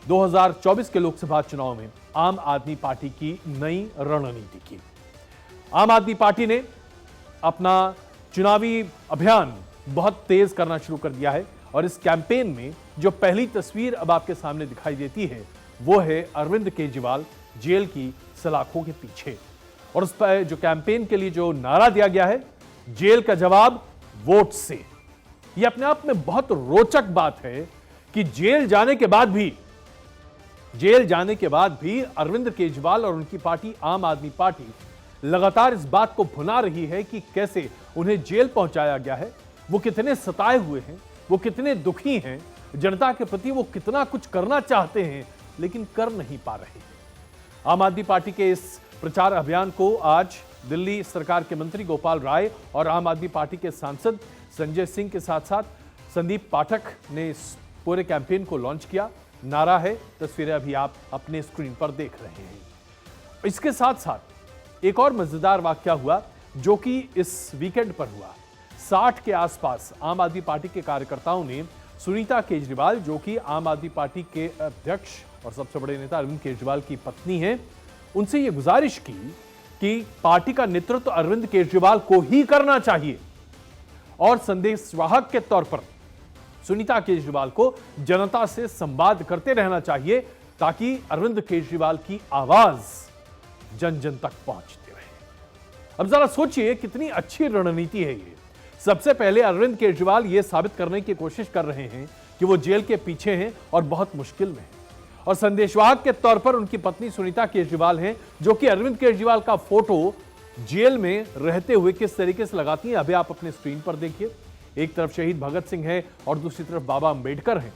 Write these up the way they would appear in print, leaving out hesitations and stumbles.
2024 के लोकसभा चुनाव में आम आदमी पार्टी की नई रणनीति की। आम आदमी पार्टी ने अपना चुनावी अभियान बहुत तेज करना शुरू कर दिया है और इस कैंपेन में जो पहली तस्वीर अब आपके सामने दिखाई देती है वो है अरविंद केजरीवाल जेल की सलाखों के पीछे। और उस पर जो कैंपेन के लिए जो नारा दिया गया है, जेल का जवाब वोट से। यह अपने आप में बहुत रोचक बात है कि जेल जाने के बाद भी अरविंद केजरीवाल और उनकी पार्टी आम आदमी पार्टी लगातार इस बात को भुना रही है कि कैसे उन्हें जेल पहुंचाया गया है, वो कितने सताए हुए हैं, वो कितने दुखी हैं, जनता के प्रति वो कितना कुछ करना चाहते हैं लेकिन कर नहीं पा रहे हैं। आम आदमी पार्टी के इस प्रचार अभियान को आज दिल्ली सरकार के मंत्री गोपाल राय और आम आदमी पार्टी के सांसद संजय सिंह के साथ साथ संदीप पाठक ने इस पूरे कैंपेन को लॉन्च किया। नारा है, तस्वीरें अभी आप अपने स्क्रीन पर देख रहे हैं। इसके साथ साथ एक और मजेदार वाकया हुआ जो कि इस वीकेंड पर हुआ। 60 के आसपास आम आदमी पार्टी के कार्यकर्ताओं ने सुनीता केजरीवाल, जो कि आम आदमी पार्टी के अध्यक्ष और सबसे बड़े नेता अरविंद केजरीवाल की पत्नी हैं, उनसे यह गुजारिश की कि पार्टी का नेतृत्व अरविंद केजरीवाल को ही करना चाहिए और संदेशवाहक के तौर पर सुनीता केजरीवाल को जनता से संवाद करते रहना चाहिए ताकि अरविंद केजरीवाल की आवाज जन जन तक पहुंचती रहे। अब जरा सोचिए कितनी अच्छी रणनीति है ये। सबसे पहले अरविंद केजरीवाल ये साबित करने की कोशिश कर रहे हैं कि वो जेल के पीछे हैं और बहुत मुश्किल में हैं, और संदेशवाहक के तौर पर उनकी पत्नी सुनीता केजरीवाल हैं, जो कि अरविंद केजरीवाल का फोटो जेल में रहते हुए किस तरीके से लगाती हैं अभी आप अपने स्क्रीन पर देखिए। एक तरफ शहीद भगत सिंह है और दूसरी तरफ बाबा अंबेडकर हैं,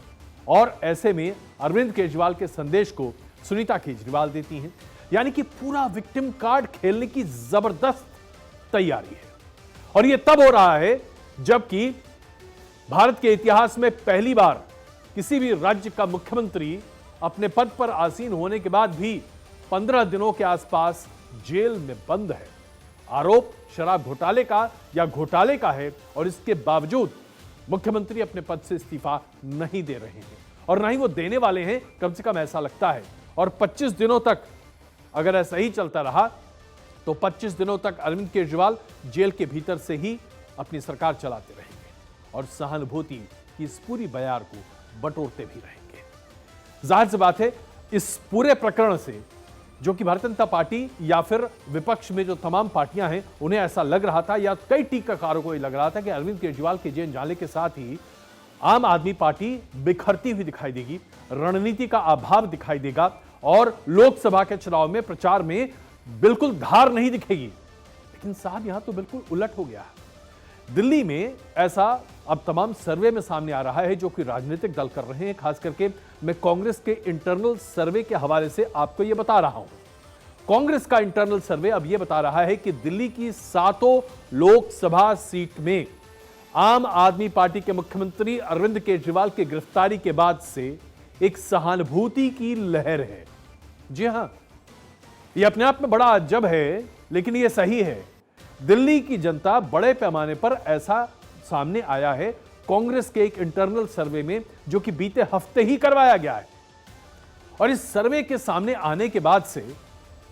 और ऐसे में अरविंद केजरीवाल के संदेश को सुनीता केजरीवाल देती हैं। यानी कि पूरा विक्टिम कार्ड खेलने की जबरदस्त तैयारी है। और यह तब हो रहा है जबकि भारत के इतिहास में पहली बार किसी भी राज्य का मुख्यमंत्री अपने पद पर आसीन होने के बाद भी 15 दिनों के आसपास जेल में बंद है। आरोप शराब घोटाले का या घोटाले का है और इसके बावजूद मुख्यमंत्री अपने पद से इस्तीफा नहीं दे रहे हैं और ना ही वो देने वाले हैं, कम से कम ऐसा लगता है। और 25 दिनों तक अगर ऐसा ही चलता रहा तो 25 दिनों तक अरविंद केजरीवाल जेल के भीतर से ही अपनी सरकार चलाते रहेंगे और सहानुभूति की इस पूरी बयार को बटोरते भी रहेंगे। जाहिर सी बात है, इस पूरे प्रकरण से जो कि भारतीय जनता पार्टी या फिर विपक्ष में जो तमाम पार्टियां हैं उन्हें ऐसा लग रहा था, या कई टीकाकारों को लग रहा था कि अरविंद केजरीवाल के जेल जाने के साथ ही आम आदमी पार्टी बिखरती हुई दिखाई देगी, रणनीति का अभाव दिखाई देगा और लोकसभा के चुनाव में प्रचार में बिल्कुल धार नहीं दिखेगी। लेकिन साहब यहां तो बिल्कुल उलट हो गया है। दिल्ली में ऐसा अब तमाम सर्वे में सामने आ रहा है जो कि राजनीतिक दल कर रहे हैं। खास करके मैं कांग्रेस के इंटरनल सर्वे के हवाले से आपको यह बता रहा हूं। कांग्रेस का इंटरनल सर्वे अब यह बता रहा है कि दिल्ली की 7 लोकसभा सीट में आम आदमी पार्टी के मुख्यमंत्री अरविंद केजरीवाल की गिरफ्तारी के बाद से एक सहानुभूति की लहर है। जी हां, यह अपने आप में बड़ा अजब है, लेकिन यह सही है। दिल्ली की जनता बड़े पैमाने पर ऐसा सामने आया है कांग्रेस के एक इंटरनल सर्वे में जो कि बीते हफ्ते ही करवाया गया है। और इस सर्वे के सामने आने के बाद से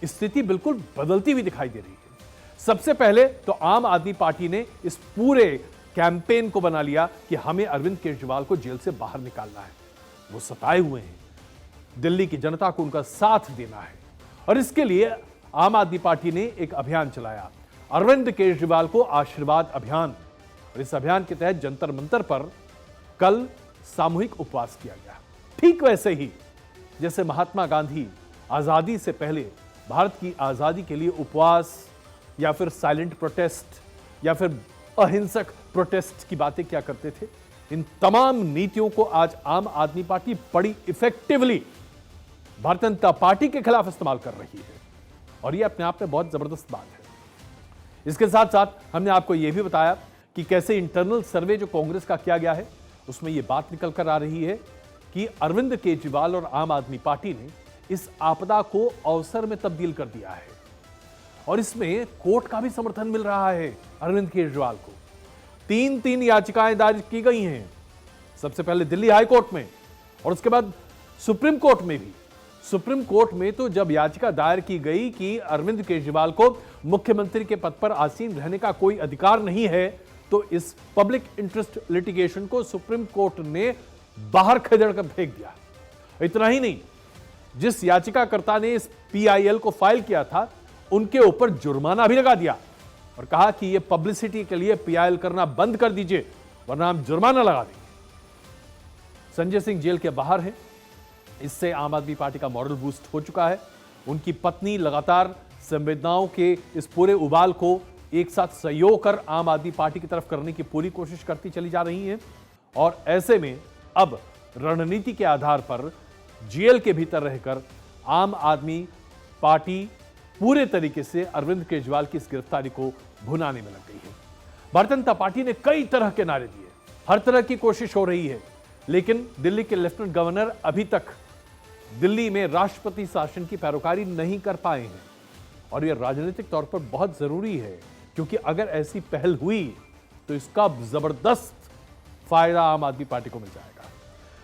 स्थिति बिल्कुल बदलती हुई दिखाई दे रही है। सबसे पहले तो आम आदमी पार्टी ने इस पूरे कैंपेन को बना लिया कि हमें अरविंद केजरीवाल को जेल से बाहर निकालना है। वो सताए हुए हैं, दिल्ली की जनता को उनका साथ देना है और इसके लिए आम आदमी पार्टी ने एक अभियान चलाया, अरविंद केजरीवाल को आशीर्वाद अभियान। और इस अभियान के तहत जंतर मंतर पर कल सामूहिक उपवास किया गया। ठीक वैसे ही जैसे महात्मा गांधी आजादी से पहले भारत की आजादी के लिए उपवास या फिर साइलेंट प्रोटेस्ट या फिर अहिंसक प्रोटेस्ट की बातें क्या करते थे, इन तमाम नीतियों को आज आम आदमी पार्टी बड़ी इफेक्टिवली भारतीय जनता पार्टी के खिलाफ इस्तेमाल कर रही है और यह अपने आप में बहुत जबरदस्त बात है। इसके साथ साथ हमने आपको यह भी बताया कि कैसे इंटरनल सर्वे जो कांग्रेस का किया गया है उसमें यह बात निकल कर आ रही है कि अरविंद केजरीवाल और आम आदमी पार्टी ने इस आपदा को अवसर में तब्दील कर दिया है और इसमें कोर्ट का भी समर्थन मिल रहा है। अरविंद केजरीवाल को 3 याचिकाएं दायर की गई हैं, सबसे पहले दिल्ली हाई कोर्ट में और उसके बाद सुप्रीम कोर्ट में तो जब याचिका दायर की गई कि अरविंद केजरीवाल को मुख्यमंत्री के पद पर आसीन रहने का कोई अधिकार नहीं है, तो इस पब्लिक इंटरेस्ट लिटिगेशन को सुप्रीम कोर्ट ने बाहर खदेड़ कर फेंक दिया। इतना ही नहीं, जिस याचिकाकर्ता ने इस पीआईएल को फाइल किया था उनके ऊपर जुर्माना भी लगा दिया और कहा कि यह पब्लिसिटी के लिए पीआईएल करना बंद कर दीजिए वरना हम जुर्माना लगा देंगे। संजय सिंह जेल के बाहर हैं। इससे आम आदमी पार्टी का मॉरल बूस्ट हो चुका है। उनकी पत्नी लगातार संवेदनाओं के इस पूरे उबाल को एक साथ सहयोग कर आम आदमी पार्टी की तरफ करने की पूरी कोशिश करती चली जा रही हैं और ऐसे में अब रणनीति के आधार पर जेल के भीतर रहकर आम आदमी पार्टी पूरे तरीके से अरविंद केजरीवाल की इस गिरफ्तारी को भुनाने में लग गई है। भारतीय जनता पार्टी ने कई तरह के नारे दिए, हर तरह की कोशिश हो रही है, लेकिन दिल्ली के लेफ्टिनेंट गवर्नर अभी तक दिल्ली में राष्ट्रपति शासन की पैरोकारी नहीं कर पाए हैं और यह राजनीतिक तौर पर बहुत जरूरी है, क्योंकि अगर ऐसी पहल हुई तो इसका जबरदस्त फायदा आम आदमी पार्टी को मिल जाएगा।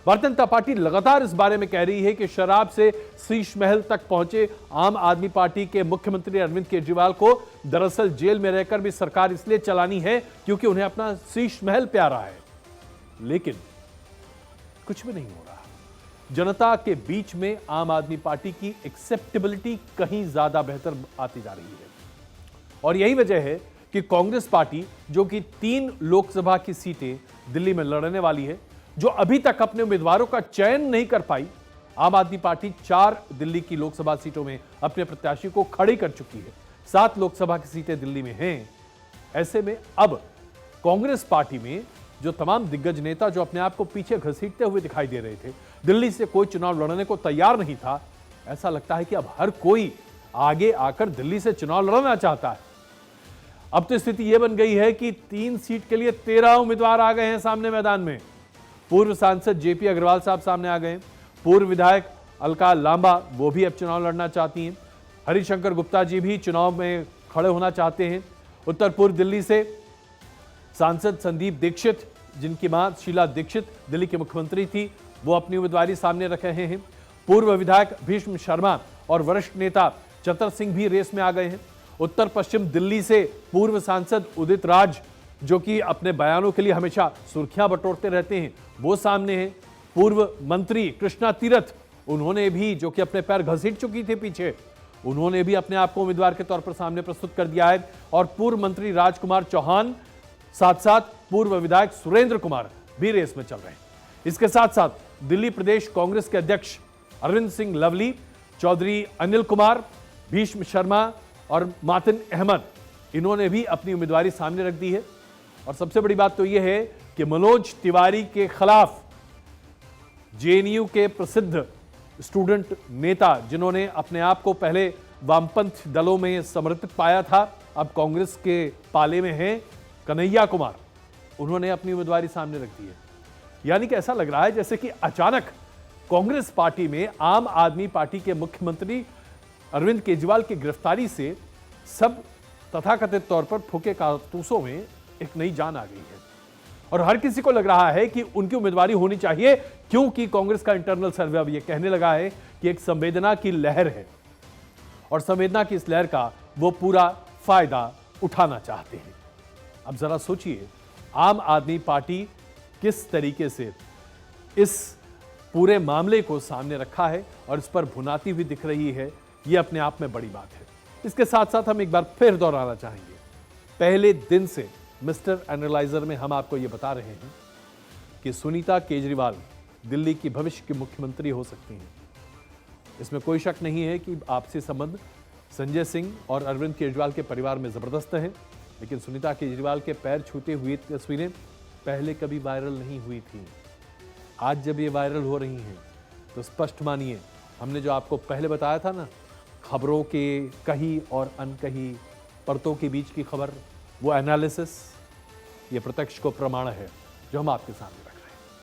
भारतीय जनता पार्टी लगातार इस बारे में कह रही है कि शराब से शीश महल तक पहुंचे आम आदमी पार्टी के मुख्यमंत्री अरविंद केजरीवाल को दरअसल जेल में रहकर भी सरकार इसलिए चलानी है क्योंकि उन्हें अपना शीश महल प्यारा है, लेकिन कुछ भी नहीं हो रहा। जनता के बीच में आम आदमी पार्टी की एक्सेप्टेबिलिटी कहीं ज्यादा बेहतर आती जा रही है और यही वजह है कि कांग्रेस पार्टी, जो कि 3 लोकसभा की सीटें दिल्ली में लड़ने वाली है, जो अभी तक अपने उम्मीदवारों का चयन नहीं कर पाई, आम आदमी पार्टी 4 दिल्ली की लोकसभा सीटों में अपने प्रत्याशी को खड़ी कर चुकी है। 7 लोकसभा की सीटें दिल्ली में हैं। ऐसे में अब कांग्रेस पार्टी में जो तमाम दिग्गज नेता जो अपने आप को पीछे घसीटते हुए दिखाई दे रहे थे, दिल्ली से कोई चुनाव लड़ने को तैयार नहीं था, ऐसा लगता है कि अब हर कोई आगे आकर दिल्ली से चुनाव लड़ना चाहता है। अब तो स्थिति यह बन गई है कि 3 सीट के लिए 13 उम्मीदवार आ गए हैं सामने मैदान में। पूर्व सांसद जेपी अग्रवाल साहब सामने आ गए, पूर्व विधायक अलका लांबा वो भी अब चुनाव लड़ना चाहती हैं, हरिशंकर गुप्ता जी भी चुनाव में खड़े होना चाहते हैं, उत्तर पूर्व दिल्ली से सांसद संदीप दीक्षित, जिनकी मां शीला दीक्षित दिल्ली के मुख्यमंत्री थी, वो अपनी उम्मीदवारी सामने रख रहे हैं, पूर्व विधायक भीष्म शर्मा और वरिष्ठ नेता चतर सिंह भी रेस में आ गए हैं, उत्तर पश्चिम दिल्ली से पूर्व सांसद उदित राज, जो कि अपने बयानों के लिए हमेशा सुर्खियां बटोरते रहते हैं, वो सामने हैं, पूर्व मंत्री कृष्णा तीरथ, उन्होंने भी, जो कि अपने पैर घसीट चुकी थी पीछे, उन्होंने भी अपने आप को उम्मीदवार के तौर पर सामने प्रस्तुत कर दिया है, और पूर्व मंत्री राजकुमार चौहान, साथ साथ पूर्व विधायक सुरेंद्र कुमार भी रेस में चल रहे हैं। इसके साथ साथ दिल्ली प्रदेश कांग्रेस के अध्यक्ष अरविंद सिंह लवली, चौधरी अनिल कुमार, भीष्म शर्मा और मातिन अहमद, इन्होंने भी अपनी उम्मीदवारी सामने रख दी है। और सबसे बड़ी बात तो यह है कि मनोज तिवारी के खिलाफ जेएनयू के प्रसिद्ध स्टूडेंट नेता, जिन्होंने अपने आप को पहले वामपंथ दलों में समर्पित पाया था, अब कांग्रेस के पाले में हैं, कन्हैया कुमार, उन्होंने अपनी उम्मीदवारी सामने रख दी है। यानी कि ऐसा लग रहा है जैसे कि अचानक कांग्रेस पार्टी में आम आदमी पार्टी के मुख्यमंत्री अरविंद केजरीवाल की गिरफ्तारी से सब तथाकथित तौर पर फूके कारतूसों में एक नई जान आ गई है और हर किसी को लग रहा है कि उनकी उम्मीदवारी होनी चाहिए, क्योंकि कांग्रेस का इंटरनल सर्वे अब यह कहने लगा है कि एक संवेदना की लहर है और संवेदना की इस लहर का वो पूरा फायदा उठाना चाहते हैं। अब जरा सोचिए, आम आदमी पार्टी किस तरीके से इस पूरे मामले को सामने रखा है और इस पर भुनाती हुई दिख रही है, यह अपने आप में बड़ी बात है। इसके साथ साथ हम एक बार फिर दोहराना चाहेंगे, पहले दिन से मिस्टर एनालाइजर में हम आपको यह बता रहे हैं कि सुनीता केजरीवाल दिल्ली की भविष्य की मुख्यमंत्री हो सकती हैं। इसमें कोई शक नहीं है कि आपसी संबंध संजय सिंह और अरविंद केजरीवाल के परिवार में जबरदस्त है, लेकिन सुनीता केजरीवाल के पैर छूते हुए तस्वीरें पहले कभी वायरल नहीं हुई थी। आज जब ये वायरल हो रही हैं तो स्पष्ट मानिए, हमने जो आपको पहले बताया था ना, खबरों के कही और अनकही परतों के बीच की खबर, वो एनालिसिस, ये प्रत्यक्ष को प्रमाण है जो हम आपके सामने